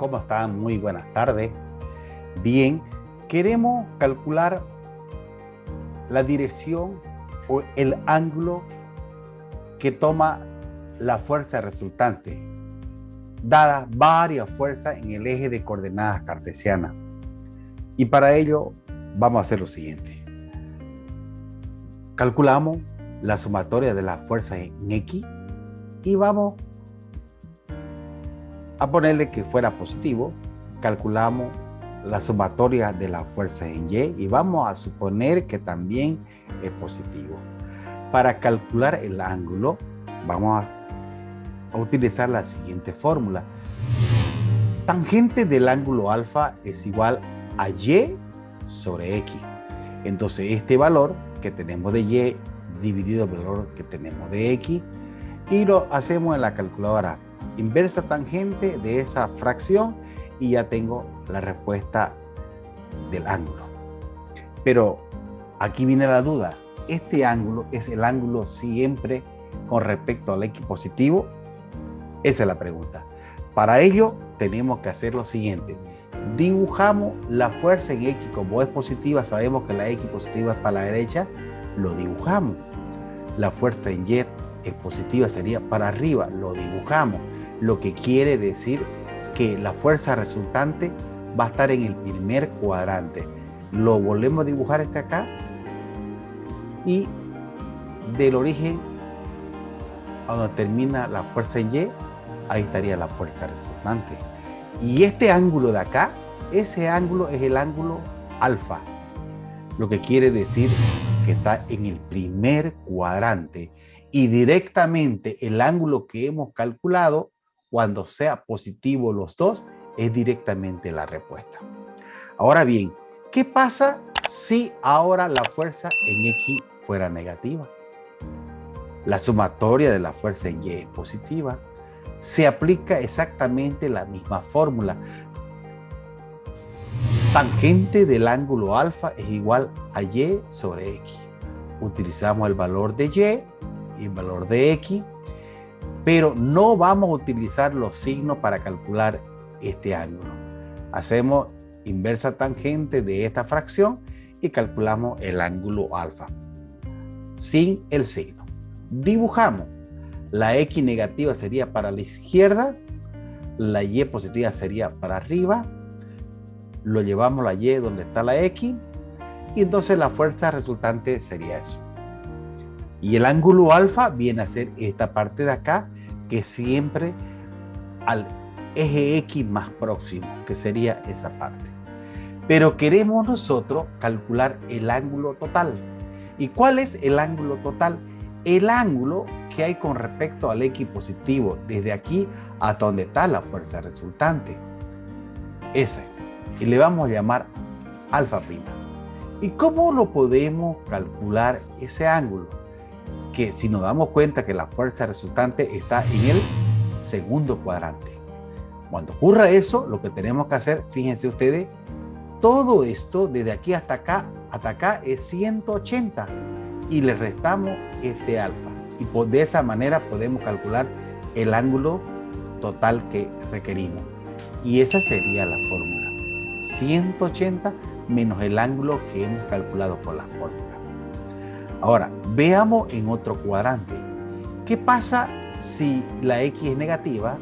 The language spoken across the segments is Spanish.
¿Cómo están? Muy buenas tardes. Bien, queremos calcular la dirección o el ángulo que toma la fuerza resultante, dadas varias fuerzas en el eje de coordenadas cartesianas. Y para ello vamos a hacer lo siguiente. Calculamos la sumatoria de las fuerzas en X y vamos a ponerle que fuera positivo. Calculamos la sumatoria de las fuerzas en Y y vamos a suponer que también es positivo. Para calcular el ángulo vamos a utilizar la siguiente fórmula. Tangente del ángulo alfa es igual a Y sobre X. Entonces este valor que tenemos de Y dividido el valor que tenemos de X y lo hacemos en la calculadora. Inversa tangente de esa fracción y ya tengo la respuesta del ángulo. Pero aquí viene la duda. ¿Este ángulo es el ángulo siempre con respecto al X positivo? Esa es la pregunta. Para ello tenemos que hacer lo siguiente. Dibujamos la fuerza en X como es positiva. Sabemos que la X positiva es para la derecha. Lo dibujamos. La fuerza en Y es positiva, sería para arriba. Lo dibujamos. Lo que quiere decir que la fuerza resultante va a estar en el primer cuadrante. Lo volvemos a dibujar acá y del origen a donde termina la fuerza en Y, ahí estaría la fuerza resultante. Y este ángulo de acá, ese ángulo es el ángulo alfa, lo que quiere decir que está en el primer cuadrante y directamente el ángulo que hemos calculado cuando sea positivo los dos, es directamente la respuesta. Ahora bien, ¿qué pasa si ahora la fuerza en X fuera negativa? La sumatoria de la fuerza en Y es positiva. Se aplica exactamente la misma fórmula. Tangente del ángulo alfa es igual a Y sobre X. Utilizamos el valor de Y y el valor de X. Pero no vamos a utilizar los signos para calcular este ángulo. Hacemos inversa tangente de esta fracción y calculamos el ángulo alfa sin el signo. Dibujamos. La X negativa sería para la izquierda, la Y positiva sería para arriba, lo llevamos a la Y donde está la X y entonces la fuerza resultante sería eso. Y el ángulo alfa viene a ser esta parte de acá, que siempre al eje X más próximo, que sería esa parte. Pero queremos nosotros calcular el ángulo total. ¿Y cuál es el ángulo total? El ángulo que hay con respecto al X positivo, desde aquí hasta donde está la fuerza resultante. Ese. Y le vamos a llamar alfa prima. ¿Y cómo lo podemos calcular ese ángulo? Que si nos damos cuenta que la fuerza resultante está en el segundo cuadrante. Cuando ocurra eso, lo que tenemos que hacer, fíjense ustedes, todo esto desde aquí hasta acá es 180 y le restamos este alfa. Y de esa manera podemos calcular el ángulo total que requerimos. Y esa sería la fórmula. 180 menos el ángulo que hemos calculado por la fórmula. Ahora, veamos en otro cuadrante. ¿Qué pasa si la X es negativa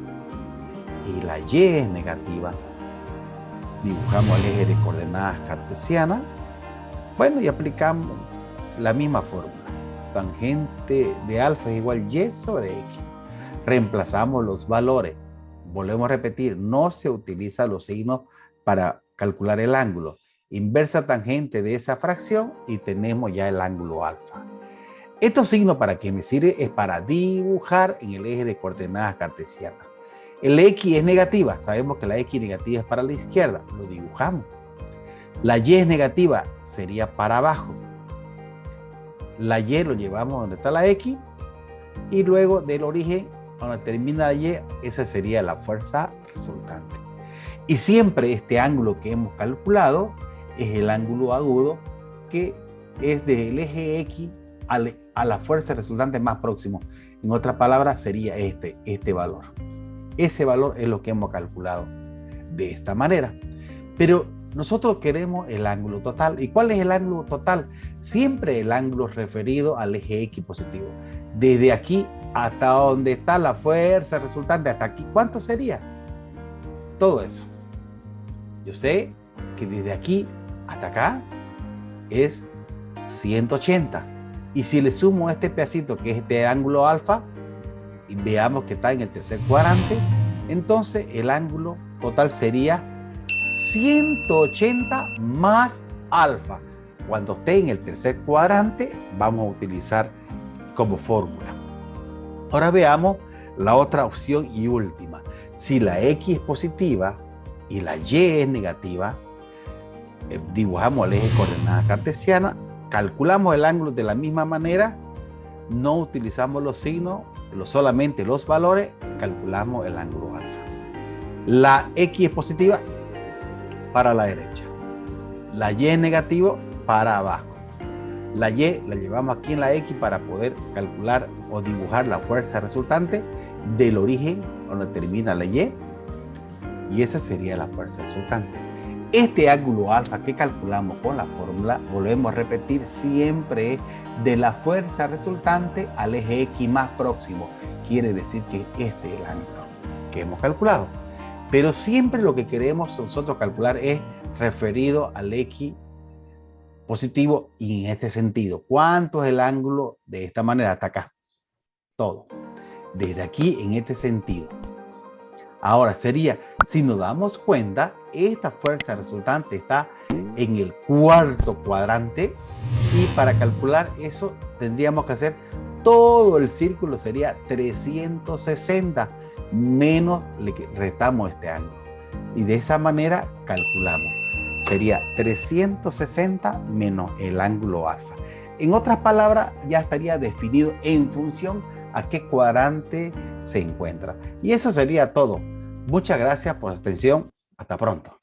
y la Y es negativa? Dibujamos el eje de coordenadas cartesianas. Bueno, y aplicamos la misma fórmula. Tangente de alfa es igual Y sobre X. Reemplazamos los valores. Volvemos a repetir, no se utilizan los signos para calcular el ángulo. Inversa tangente de esa fracción y tenemos ya el ángulo alfa. Estos signos para qué me sirve es para dibujar en el eje de coordenadas cartesianas. El X es negativa, sabemos que la X negativa es para la izquierda, lo dibujamos. La Y es negativa, sería para abajo. La Y lo llevamos donde está la X y luego del origen donde termina la Y, esa sería la fuerza resultante. Y siempre este ángulo que hemos calculado es el ángulo agudo que es desde el eje X a la fuerza resultante más próximo. En otras palabras, sería este valor. Ese valor es lo que hemos calculado. de esta manera. Pero nosotros queremos el ángulo total. ¿Y cuál es el ángulo total? Siempre el ángulo referido al eje X positivo. Desde aquí hasta donde está la fuerza resultante, hasta aquí, ¿cuánto sería? Todo eso. Yo sé que desde aquí hasta acá es 180. Y si le sumo este pedacito, que es este ángulo alfa, y veamos que está en el tercer cuadrante, entonces el ángulo total sería 180 más alfa. Cuando esté en el tercer cuadrante, vamos a utilizar como fórmula. Ahora veamos la otra opción y última. Si la X es positiva y la Y es negativa, dibujamos el eje coordenada cartesiana, calculamos el ángulo de la misma manera, no utilizamos los signos, solamente los valores, calculamos el ángulo alfa. La X es positiva para la derecha, la Y es negativo para abajo. La Y la llevamos aquí en la X para poder calcular o dibujar la fuerza resultante del origen donde termina la Y, y esa sería la fuerza resultante. Este ángulo alfa que calculamos con la fórmula, volvemos a repetir, siempre es de la fuerza resultante al eje X más próximo. Quiere decir que este es el ángulo que hemos calculado. Pero siempre lo que queremos nosotros calcular es referido al X positivo y en este sentido. ¿Cuánto es el ángulo de esta manera hasta acá? Todo. Desde aquí en este sentido. Ahora sería, si nos damos cuenta, esta fuerza resultante está en el cuarto cuadrante y para calcular eso tendríamos que hacer todo el círculo, sería 360 menos le restamos este ángulo. Y de esa manera calculamos. Sería 360 menos el ángulo alfa. En otras palabras, ya estaría definido en función a qué cuadrante se encuentra. Y eso sería todo. Muchas gracias por su atención. Hasta pronto.